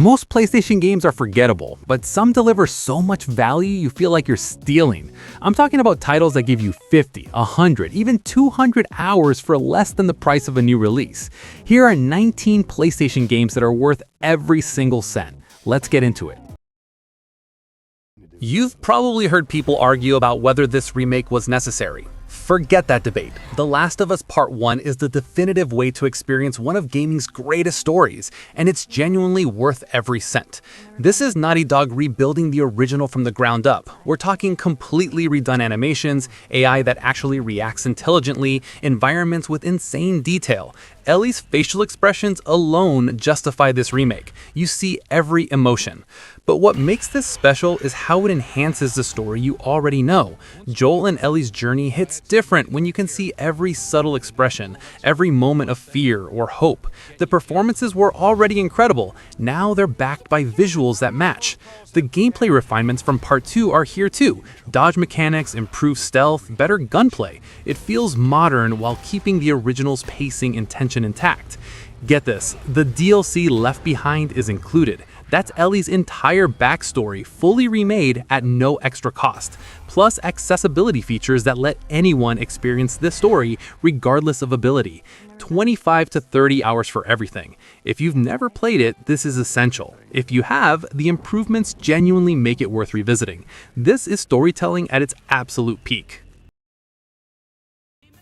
Most PlayStation games are forgettable, but some deliver so much value you feel like you're stealing. I'm talking about titles that give you 50, 100, even 200 hours for less than the price of a new release. Here are 19 PlayStation games that are worth every single cent. Let's get into it. You've probably heard people argue about whether this remake was necessary. Forget that debate. The Last of Us Part 1 is the definitive way to experience one of gaming's greatest stories, and it's genuinely worth every cent. This is Naughty Dog rebuilding the original from the ground up. We're talking completely redone animations, AI that actually reacts intelligently, environments with insane detail. Ellie's facial expressions alone justify this remake. You see every emotion. But what makes this special is how it enhances the story you already know. Joel and Ellie's journey hits different when you can see every subtle expression, every moment of fear or hope. The performances were already incredible. Now they're backed by visuals that match. The gameplay refinements from Part 2 are here too. Dodge mechanics, improved stealth, better gunplay. It feels modern while keeping the original's pacing and tension intact. Get this, the DLC Left Behind is included. That's Ellie's entire backstory fully remade at no extra cost, plus accessibility features that let anyone experience this story regardless of ability. 25 to 30 hours for everything. If you've never played it, this is essential. If you have, the improvements genuinely make it worth revisiting. This is storytelling at its absolute peak.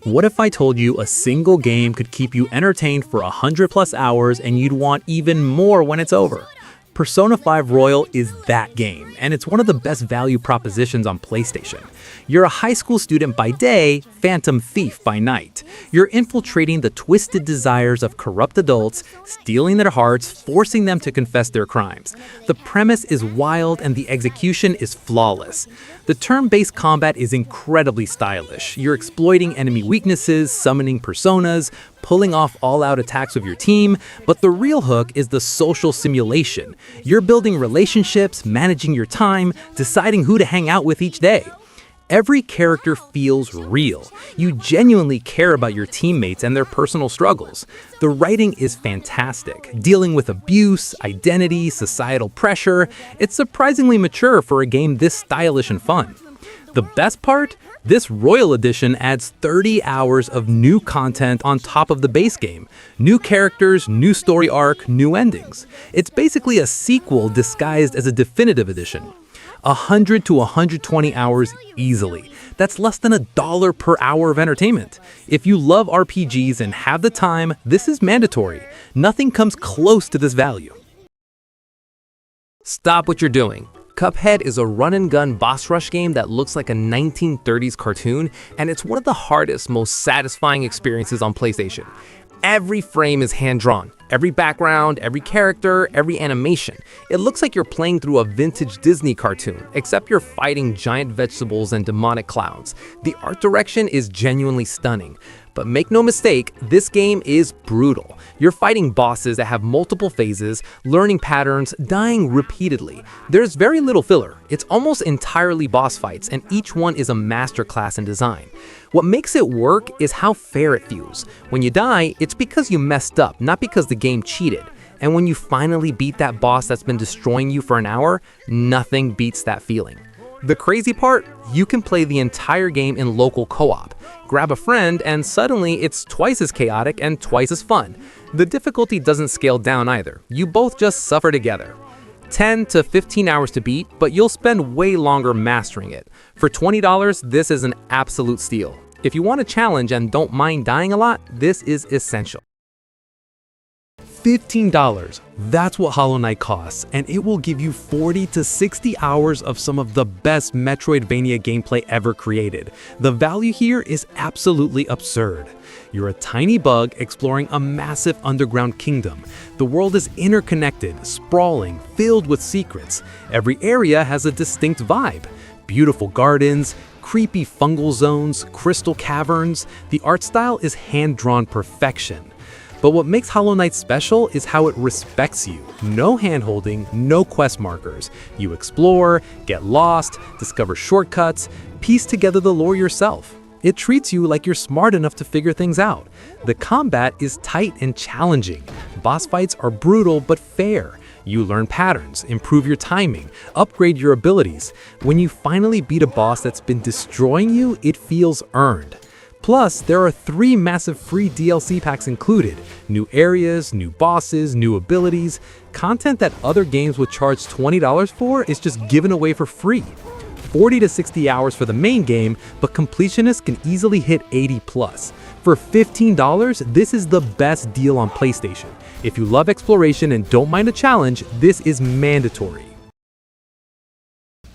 What if I told you a single game could keep you entertained for 100+ hours and you'd want even more when it's over? Persona 5 Royal is that game, and it's one of the best value propositions on PlayStation. You're a high school student by day, phantom thief by night. You're infiltrating the twisted desires of corrupt adults, stealing their hearts, forcing them to confess their crimes. The premise is wild and the execution is flawless. The turn-based combat is incredibly stylish. You're exploiting enemy weaknesses, summoning personas, pulling off all-out attacks with your team, but the real hook is the social simulation. You're building relationships, managing your time, deciding who to hang out with each day. Every character feels real. You genuinely care about your teammates and their personal struggles. The writing is fantastic, dealing with abuse, identity, societal pressure. It's surprisingly mature for a game this stylish and fun. The best part? This Royal Edition adds 30 hours of new content on top of the base game. New characters, new story arc, new endings. It's basically a sequel disguised as a definitive edition. 100 to 120 hours easily. That's less than $1 per hour of entertainment. If you love RPGs and have the time, this is mandatory. Nothing comes close to this value. Stop what you're doing. Cuphead is a run-and-gun boss rush game that looks like a 1930s cartoon, and it's one of the hardest, most satisfying experiences on PlayStation. Every frame is hand-drawn. Every background, every character, every animation. It looks like you're playing through a vintage Disney cartoon, except you're fighting giant vegetables and demonic clouds. The art direction is genuinely stunning. But make no mistake, this game is brutal. You're fighting bosses that have multiple phases, learning patterns, dying repeatedly. There's very little filler. It's almost entirely boss fights, and each one is a masterclass in design. What makes it work is how fair it feels. When you die, it's because you messed up, not because the game cheated. And when you finally beat that boss that's been destroying you for an hour, nothing beats that feeling. The crazy part? You can play the entire game in local co-op. Grab a friend and suddenly it's twice as chaotic and twice as fun. The difficulty doesn't scale down either. You both just suffer together. 10 to 15 hours to beat, but you'll spend way longer mastering it. For $20, this is an absolute steal. If you want a challenge and don't mind dying a lot, this is essential. $15. That's what Hollow Knight costs, and it will give you 40 to 60 hours of some of the best Metroidvania gameplay ever created. The value here is absolutely absurd. You're a tiny bug exploring a massive underground kingdom. The world is interconnected, sprawling, filled with secrets. Every area has a distinct vibe. Beautiful gardens, creepy fungal zones, crystal caverns. The art style is hand-drawn perfection. But what makes Hollow Knight special is how it respects you. No hand-holding, no quest markers. You explore, get lost, discover shortcuts, piece together the lore yourself. It treats you like you're smart enough to figure things out. The combat is tight and challenging. Boss fights are brutal but fair. You learn patterns, improve your timing, upgrade your abilities. When you finally beat a boss that's been destroying you, it feels earned. Plus, there are 3 massive free DLC packs included: new areas, new bosses, new abilities. Content that other games would charge $20 for is just given away for free. 40 to 60 hours for the main game, but completionists can easily hit 80 plus. For $15, this is the best deal on PlayStation. If you love exploration and don't mind a challenge, this is mandatory.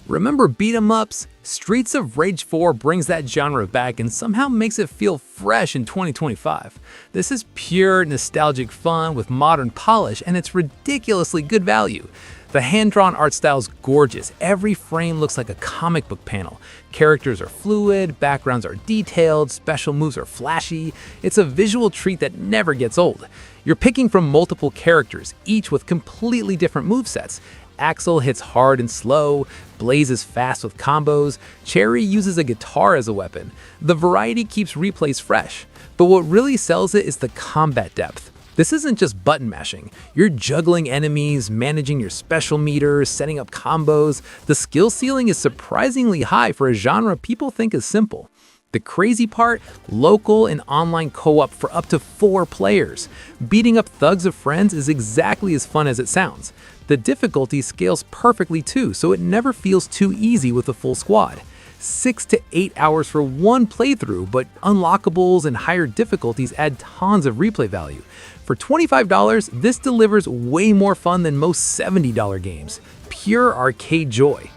Remember beat 'em ups? Streets of Rage 4 brings that genre back and somehow makes it feel fresh in 2025. This is pure nostalgic fun with modern polish, and it's ridiculously good value. The hand-drawn art style is gorgeous. Every frame looks like a comic book panel. Characters are fluid, backgrounds are detailed, special moves are flashy. It's a visual treat that never gets old. You're picking from multiple characters, each with completely different movesets. Axel hits hard and slow, Blaze is fast with combos, Cherry uses a guitar as a weapon. The variety keeps replays fresh. But what really sells it is the combat depth. This isn't just button mashing. You're juggling enemies, managing your special meters, setting up combos. The skill ceiling is surprisingly high for a genre people think is simple. The crazy part, local and online co-op for up to 4 players. Beating up thugs of friends is exactly as fun as it sounds. The difficulty scales perfectly too, so it never feels too easy with a full squad. 6 to 8 hours for one playthrough, but unlockables and higher difficulties add tons of replay value. For $25, this delivers way more fun than most $70 games. Pure arcade joy.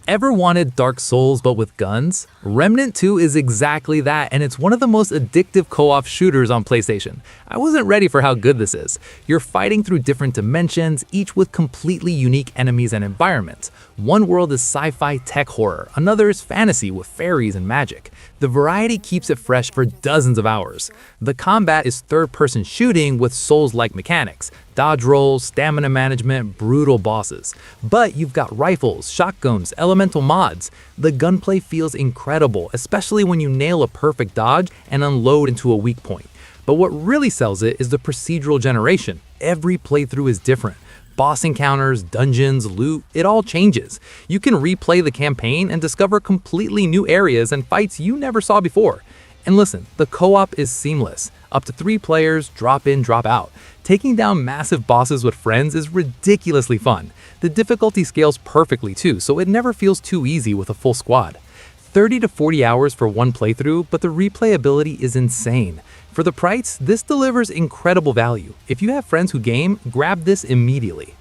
Ever wanted Dark Souls but with guns? Remnant 2 is exactly that, and it's one of the most addictive co-op shooters on PlayStation. I wasn't ready for how good this is. You're fighting through different dimensions, each with completely unique enemies and environments. One world is sci-fi tech horror, another is fantasy with fairies and magic. The variety keeps it fresh for dozens of hours. The combat is third-person shooting with Souls-like mechanics, dodge rolls, stamina management, brutal bosses. But you've got rifles, shotguns, elemental mods. The gunplay feels incredible, especially when you nail a perfect dodge and unload into a weak point. But what really sells it is the procedural generation. Every playthrough is different. Boss encounters, dungeons, loot, it all changes. You can replay the campaign and discover completely new areas and fights you never saw before. And listen, the co-op is seamless. Up to 3 players, drop in, drop out. Taking down massive bosses with friends is ridiculously fun. The difficulty scales perfectly too, so it never feels too easy with a full squad. 30 to 40 hours for one playthrough, but the replayability is insane. For the price, this delivers incredible value. If you have friends who game, grab this immediately.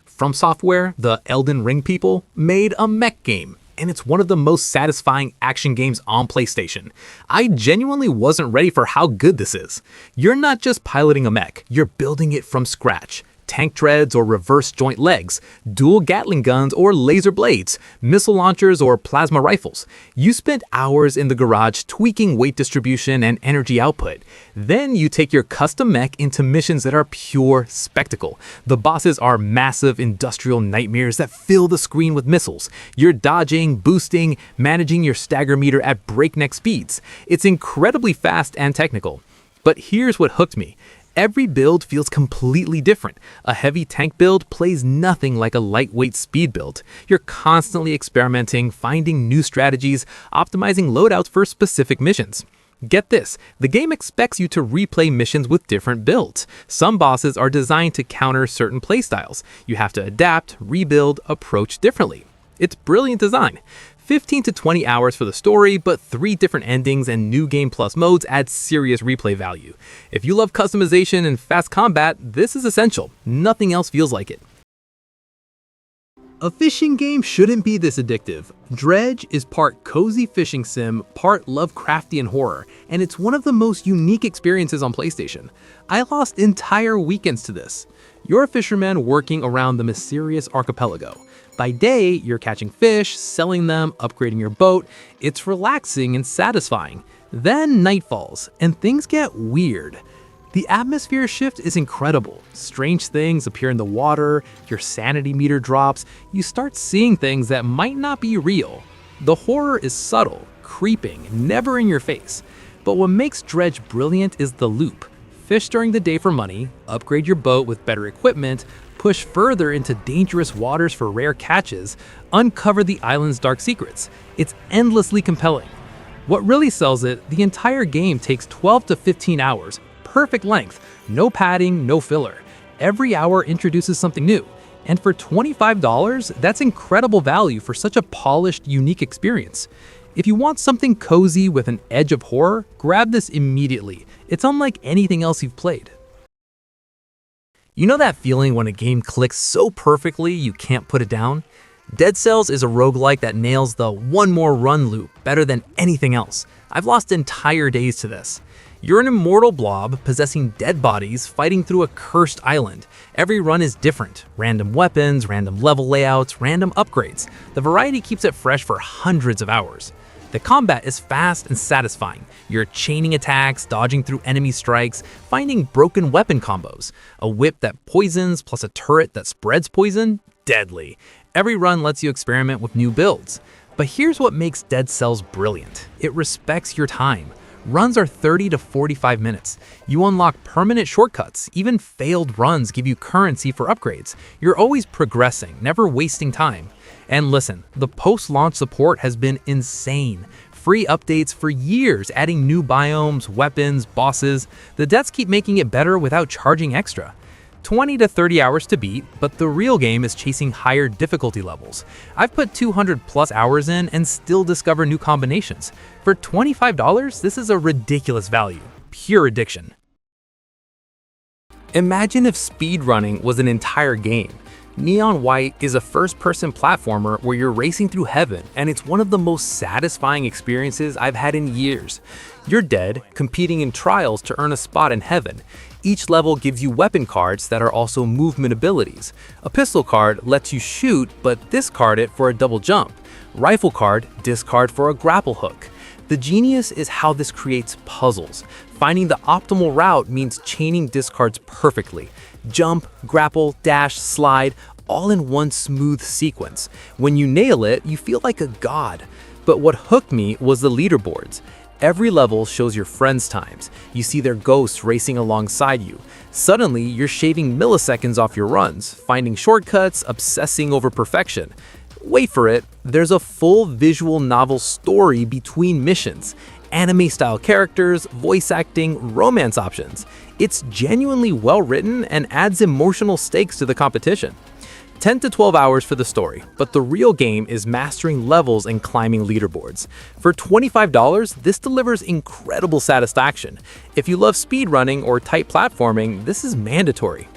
From Software, the Elden Ring people, made a mech game, and it's one of the most satisfying action games on PlayStation. I genuinely wasn't ready for how good this is. You're not just piloting a mech, you're building it from scratch. Tank treads or reverse joint legs, dual Gatling guns or laser blades, missile launchers or plasma rifles. You spent hours in the garage tweaking weight distribution and energy output. Then you take your custom mech into missions that are pure spectacle. The bosses are massive industrial nightmares that fill the screen with missiles. You're dodging, boosting, managing your stagger meter at breakneck speeds. It's incredibly fast and technical. But here's what hooked me. Every build feels completely different. A heavy tank build plays nothing like a lightweight speed build. You're constantly experimenting, finding new strategies, optimizing loadouts for specific missions. Get this, the game expects you to replay missions with different builds. Some bosses are designed to counter certain playstyles. You have to adapt, rebuild, approach differently. It's brilliant design. 15 to 20 hours for the story, but 3 different endings and new Game Plus modes add serious replay value. If you love customization and fast combat, this is essential. Nothing else feels like it. A fishing game shouldn't be this addictive. Dredge is part cozy fishing sim, part Lovecraftian horror, and it's one of the most unique experiences on PlayStation. I lost entire weekends to this. You're a fisherman working around the mysterious archipelago. By day, you're catching fish, selling them, upgrading your boat. It's relaxing and satisfying. Then night falls, and things get weird. The atmosphere shift is incredible. Strange things appear in the water, your sanity meter drops, you start seeing things that might not be real. The horror is subtle, creeping, never in your face. But what makes Dredge brilliant is the loop. fish during the day for money, upgrade your boat with better equipment, push further into dangerous waters for rare catches, uncover the island's dark secrets. It's endlessly compelling. What really sells it, the entire game takes 12 to 15 hours, perfect length, no padding, no filler. Every hour introduces something new. And for $25, that's incredible value for such a polished, unique experience. If you want something cozy with an edge of horror, grab this immediately. It's unlike anything else you've played. You know that feeling when a game clicks so perfectly you can't put it down? Dead Cells is a roguelike that nails the one more run loop better than anything else. I've lost entire days to this. You're an immortal blob possessing dead bodies fighting through a cursed island. Every run is different. Random weapons, random level layouts, random upgrades. The variety keeps it fresh for hundreds of hours. The combat is fast and satisfying. You're chaining attacks, dodging through enemy strikes, finding broken weapon combos. A whip that poisons plus a turret that spreads poison? Deadly. Every run lets you experiment with new builds. But here's what makes Dead Cells brilliant. It respects your time. Runs are 30 to 45 minutes. You unlock permanent shortcuts. Even failed runs give you currency for upgrades. You're always progressing, never wasting time. And listen, the post-launch support has been insane. Free updates for years, adding new biomes, weapons, bosses. The devs keep making it better without charging extra. 20 to 30 hours to beat, but the real game is chasing higher difficulty levels. I've put 200 plus hours in and still discover new combinations. For $25, this is a ridiculous value. Pure addiction. Imagine if speedrunning was an entire game. Neon White is a first-person platformer where you're racing through heaven, and it's one of the most satisfying experiences I've had in years. You're dead, competing in trials to earn a spot in heaven. Each level gives you weapon cards that are also movement abilities. A pistol card lets you shoot, but discard it for a double jump. Rifle card, discard for a grapple hook. The genius is how this creates puzzles. Finding the optimal route means chaining discards perfectly. Jump, grapple, dash, slide, all in one smooth sequence. When you nail it, you feel like a god. But what hooked me was the leaderboards. Every level shows your friends' times. You see their ghosts racing alongside you. Suddenly, you're shaving milliseconds off your runs, finding shortcuts, obsessing over perfection. Wait for it, there's a full visual novel story between missions. Anime-style characters, voice acting, romance options. It's genuinely well-written and adds emotional stakes to the competition. 10 to 12 hours for the story, but the real game is mastering levels and climbing leaderboards. For $25, this delivers incredible satisfaction. If you love speedrunning or tight platforming, this is mandatory.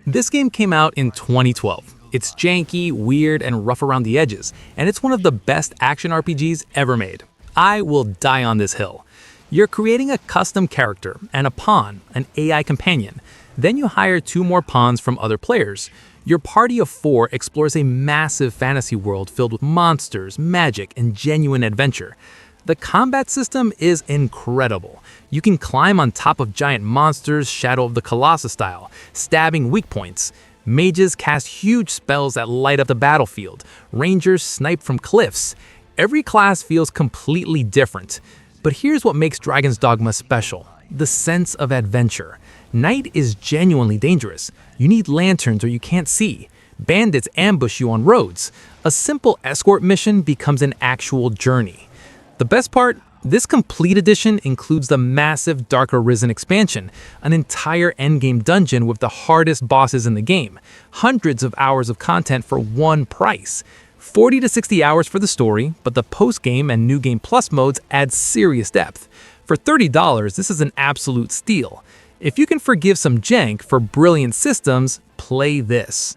This game came out in 2012. It's janky, weird, and rough around the edges, and it's one of the best action RPGs ever made. I will die on this hill. You're creating a custom character and a pawn, an AI companion. Then you hire 2 more pawns from other players. Your party of 4 explores a massive fantasy world filled with monsters, magic, and genuine adventure. The combat system is incredible. You can climb on top of giant monsters, Shadow of the Colossus style, stabbing weak points. Mages cast huge spells that light up the battlefield. Rangers snipe from cliffs. Every class feels completely different. But here's what makes Dragon's Dogma special: the sense of adventure. Night is genuinely dangerous. You need lanterns or you can't see. Bandits ambush you on roads. A simple escort mission becomes an actual journey. The best part? This complete edition includes the massive Dark Arisen expansion, an entire endgame dungeon with the hardest bosses in the game, hundreds of hours of content for one price. 40 to 60 hours for the story, but the post-game and New Game Plus modes add serious depth. For $30, this is an absolute steal. If you can forgive some jank for brilliant systems, play this.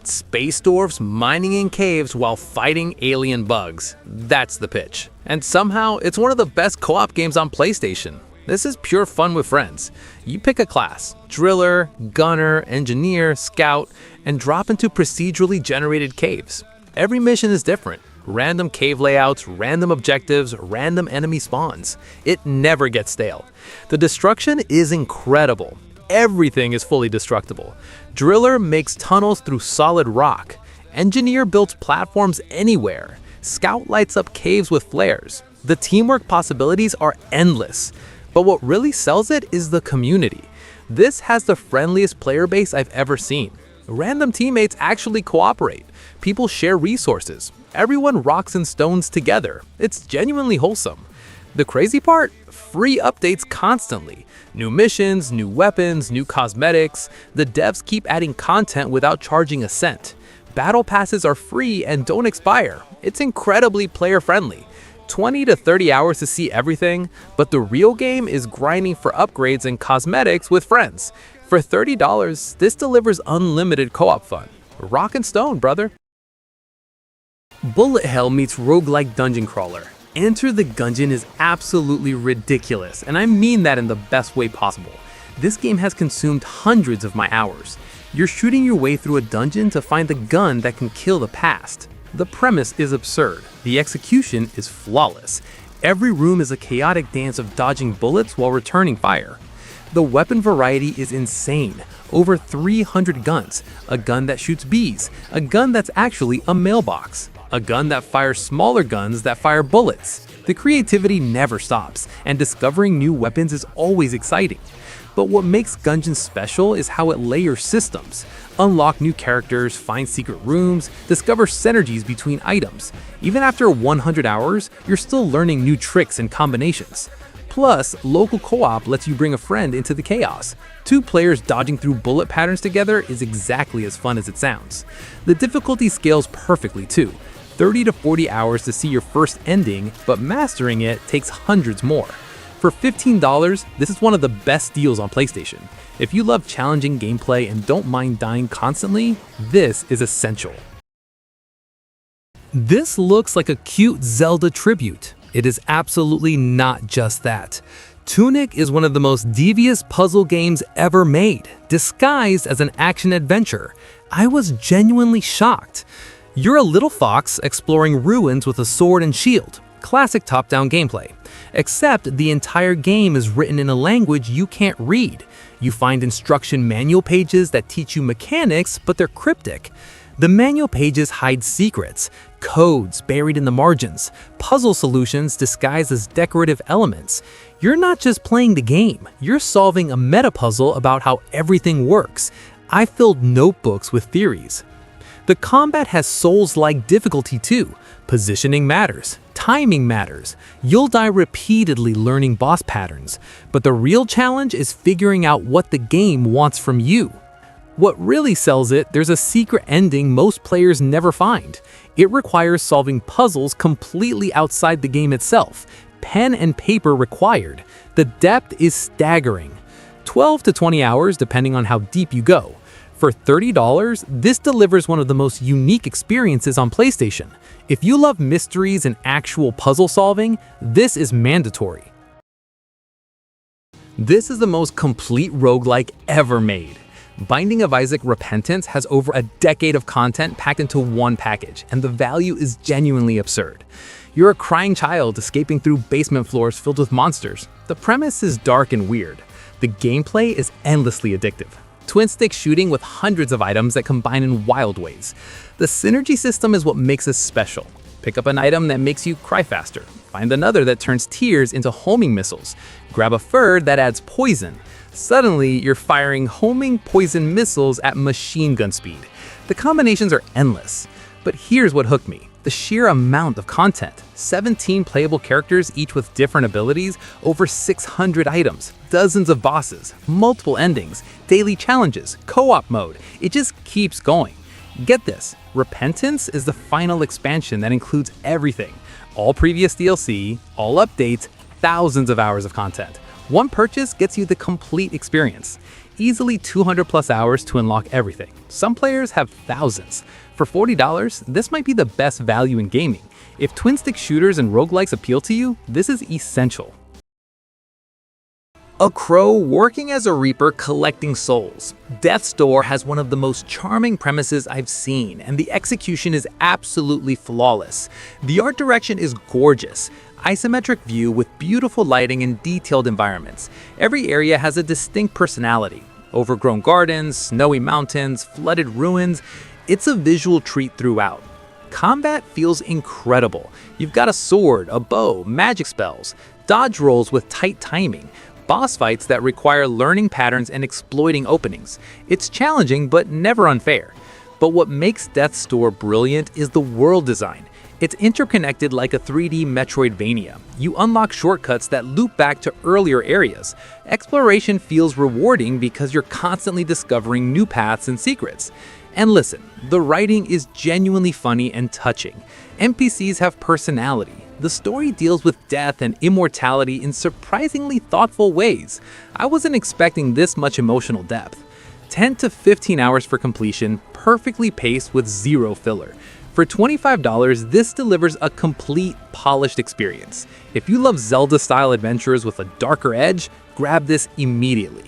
Space dwarfs mining in caves while fighting alien bugs. That's the pitch. And somehow, it's one of the best co-op games on PlayStation. This is pure fun with friends. You pick a class, driller, gunner, engineer, scout, and drop into procedurally generated caves. Every mission is different. Random cave layouts, random objectives, random enemy spawns. It never gets stale. The destruction is incredible. Everything is fully destructible. Driller makes tunnels through solid rock. Engineer builds platforms anywhere. Scout lights up caves with flares. The teamwork possibilities are endless. But what really sells it is the community. This has the friendliest player base I've ever seen. Random teammates actually cooperate. People share resources. Everyone rocks and stones together. It's genuinely wholesome. The crazy part? Free updates constantly. New missions, new weapons, new cosmetics. The devs keep adding content without charging a cent. Battle passes are free and don't expire. It's incredibly player-friendly. 20 to 30 hours to see everything, but the real game is grinding for upgrades and cosmetics with friends. For $30, this delivers unlimited co-op fun. Rock and stone, brother. Bullet Hell meets roguelike dungeon crawler. Enter the Gungeon is absolutely ridiculous, and I mean that in the best way possible. This game has consumed hundreds of my hours. You're shooting your way through a dungeon to find the gun that can kill the past. The premise is absurd. The execution is flawless. Every room is a chaotic dance of dodging bullets while returning fire. The weapon variety is insane. Over 300 guns, a gun that shoots bees, a gun that's actually a mailbox, a gun that fires smaller guns that fire bullets. The creativity never stops, and discovering new weapons is always exciting. But what makes Gungeon special is how it layers systems. Unlock new characters, find secret rooms, discover synergies between items. Even after 100 hours, you're still learning new tricks and combinations. Plus, local co-op lets you bring a friend into the chaos. 2 players dodging through bullet patterns together is exactly as fun as it sounds. The difficulty scales perfectly too. 30 to 40 hours to see your first ending, but mastering it takes hundreds more. For $15, this is one of the best deals on PlayStation. If you love challenging gameplay and don't mind dying constantly, this is essential. This looks like a cute Zelda tribute. It is absolutely not just that. Tunic is one of the most devious puzzle games ever made, disguised as an action-adventure. I was genuinely shocked. You're a little fox exploring ruins with a sword and shield. Classic top-down gameplay. Except the entire game is written in a language you can't read. You find instruction manual pages that teach you mechanics, but they're cryptic. The manual pages hide secrets, codes buried in the margins, puzzle solutions disguised as decorative elements. You're not just playing the game, you're solving a meta puzzle about how everything works. I filled notebooks with theories. The combat has Souls-like difficulty too. Positioning matters, timing matters. You'll die repeatedly learning boss patterns, but the real challenge is figuring out what the game wants from you. What really sells it, there's a secret ending most players never find. It requires solving puzzles completely outside the game itself. Pen and paper required. The depth is staggering. 12 to 20 hours depending on how deep you go. For $30, this delivers one of the most unique experiences on PlayStation. If you love mysteries and actual puzzle solving, this is mandatory. This is the most complete roguelike ever made. Binding of Isaac Repentance has over a decade of content packed into one package, and the value is genuinely absurd. You're a crying child escaping through basement floors filled with monsters. The premise is dark and weird. The gameplay is endlessly addictive. Twin-stick shooting with hundreds of items that combine in wild ways. The synergy system is what makes this special. Pick up an item that makes you cry faster. Find another that turns tears into homing missiles. Grab a fur that adds poison. Suddenly, you're firing homing poison missiles at machine gun speed. The combinations are endless. But here's what hooked me. The sheer amount of content. 17 playable characters, each with different abilities, over 600 items, dozens of bosses, multiple endings, daily challenges, co-op mode. It just keeps going. Get this, Repentance is the final expansion that includes everything. All previous DLC, all updates, thousands of hours of content. One purchase gets you the complete experience. Easily 200 plus hours to unlock everything. Some players have thousands. For $40, this might be the best value in gaming. If twin-stick shooters and roguelikes appeal to you, this is essential. A crow working as a reaper collecting souls. Death's Door has one of the most charming premises I've seen, and the execution is absolutely flawless. The art direction is gorgeous. Isometric view with beautiful lighting and detailed environments. Every area has a distinct personality. Overgrown gardens, snowy mountains, flooded ruins. It's a visual treat throughout. Combat feels incredible. You've got a sword, a bow, magic spells, dodge rolls with tight timing, boss fights that require learning patterns and exploiting openings. It's challenging but never unfair. But what makes Death's Door brilliant is the world design. It's interconnected like a 3D Metroidvania. You unlock shortcuts that loop back to earlier areas. Exploration feels rewarding because you're constantly discovering new paths and secrets. And listen, the writing is genuinely funny and touching. NPCs have personality. The story deals with death and immortality in surprisingly thoughtful ways. I wasn't expecting this much emotional depth. 10 to 15 hours for completion, perfectly paced with zero filler. For $25, this delivers a complete, polished experience. If you love Zelda-style adventures with a darker edge, grab this immediately.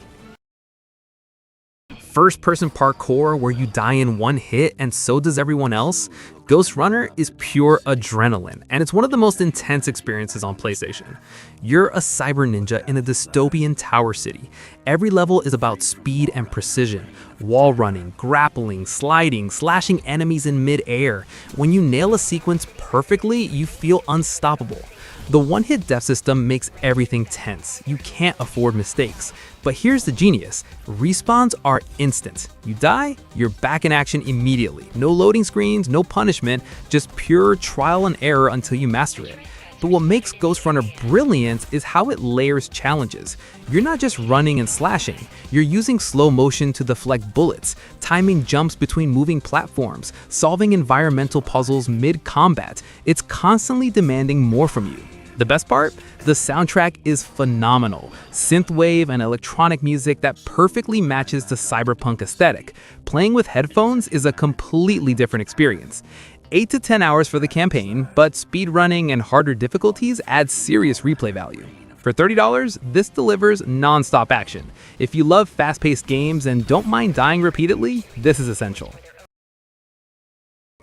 First-person parkour where you die in one hit and so does everyone else? Ghost Runner is pure adrenaline, and it's one of the most intense experiences on PlayStation. You're a cyber ninja in a dystopian tower city. Every level is about speed and precision. Wall running, grappling, sliding, slashing enemies in mid-air. When you nail a sequence perfectly, you feel unstoppable. The one-hit death system makes everything tense. You can't afford mistakes. But here's the genius. Respawns are instant. You die, you're back in action immediately. No loading screens, no punishment, just pure trial and error until you master it. But what makes Ghost Runner brilliant is how it layers challenges. You're not just running and slashing, you're using slow motion to deflect bullets, timing jumps between moving platforms, solving environmental puzzles mid-combat. It's constantly demanding more from you. The best part? The soundtrack is phenomenal. Synthwave and electronic music that perfectly matches the cyberpunk aesthetic. Playing with headphones is a completely different experience. 8 to 10 hours for the campaign, but speedrunning and harder difficulties add serious replay value. For $30, this delivers non-stop action. If you love fast-paced games and don't mind dying repeatedly, this is essential.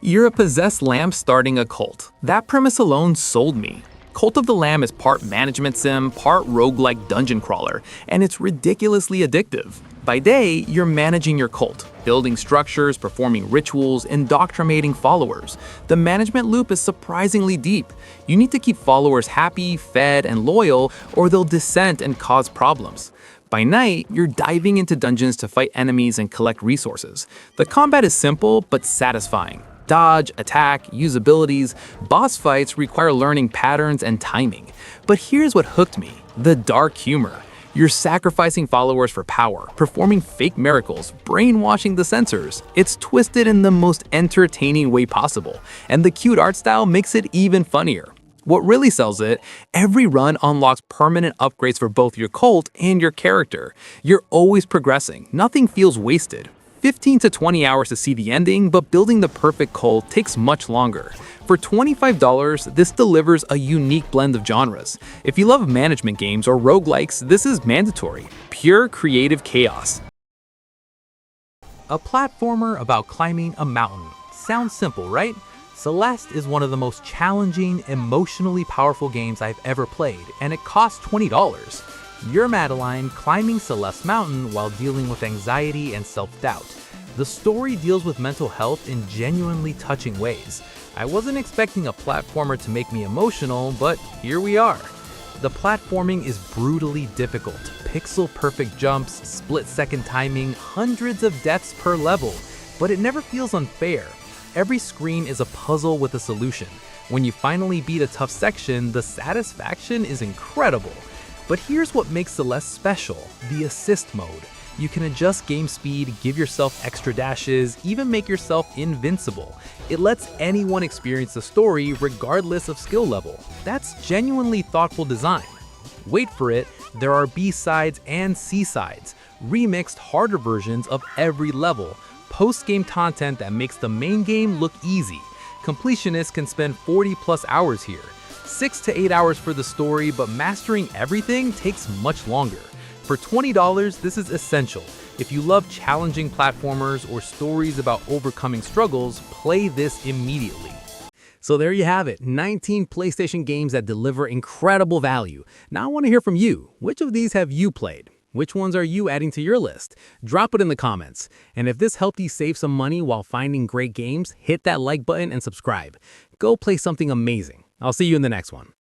You're a possessed lamb starting a cult. That premise alone sold me. Cult of the Lamb is part management sim, part roguelike dungeon crawler, and it's ridiculously addictive. By day, you're managing your cult, building structures, performing rituals, indoctrinating followers. The management loop is surprisingly deep. You need to keep followers happy, fed, and loyal, or they'll dissent and cause problems. By night, you're diving into dungeons to fight enemies and collect resources. The combat is simple but satisfying. Dodge, attack, use abilities, boss fights require learning patterns and timing. But here's what hooked me: the dark humor. You're sacrificing followers for power, performing fake miracles, brainwashing the censors. It's twisted in the most entertaining way possible, and the cute art style makes it even funnier. What really sells it, every run unlocks permanent upgrades for both your cult and your character. You're always progressing, nothing feels wasted. 15 to 20 hours to see the ending, but building the perfect cult takes much longer. For $25, this delivers a unique blend of genres. If you love management games or roguelikes, this is mandatory. Pure creative chaos. A platformer about climbing a mountain. Sounds simple, right? Celeste is one of the most challenging, emotionally powerful games I've ever played, and it costs $20. You're Madeline climbing Celeste Mountain while dealing with anxiety and self-doubt. The story deals with mental health in genuinely touching ways. I wasn't expecting a platformer to make me emotional, but here we are. The platforming is brutally difficult. Pixel-perfect jumps, split-second timing, hundreds of deaths per level. But it never feels unfair. Every screen is a puzzle with a solution. When you finally beat a tough section, the satisfaction is incredible. But here's what makes Celeste special: the assist mode. You can adjust game speed, give yourself extra dashes, even make yourself invincible. It lets anyone experience the story regardless of skill level. That's genuinely thoughtful design. Wait for it, there are B-sides and C-sides, remixed harder versions of every level, post-game content that makes the main game look easy. Completionists can spend 40+ hours here. 6 to 8 hours for the story, but mastering everything takes much longer. For $20, this is essential. If you love challenging platformers or stories about overcoming struggles, play this immediately. So there you have it, 19 PlayStation games that deliver incredible value. Now I want to hear from you. Which of these have you played? Which ones are you adding to your list? Drop it in the comments. And if this helped you save some money while finding great games, hit that like button and subscribe. Go play something amazing. I'll see you in the next one.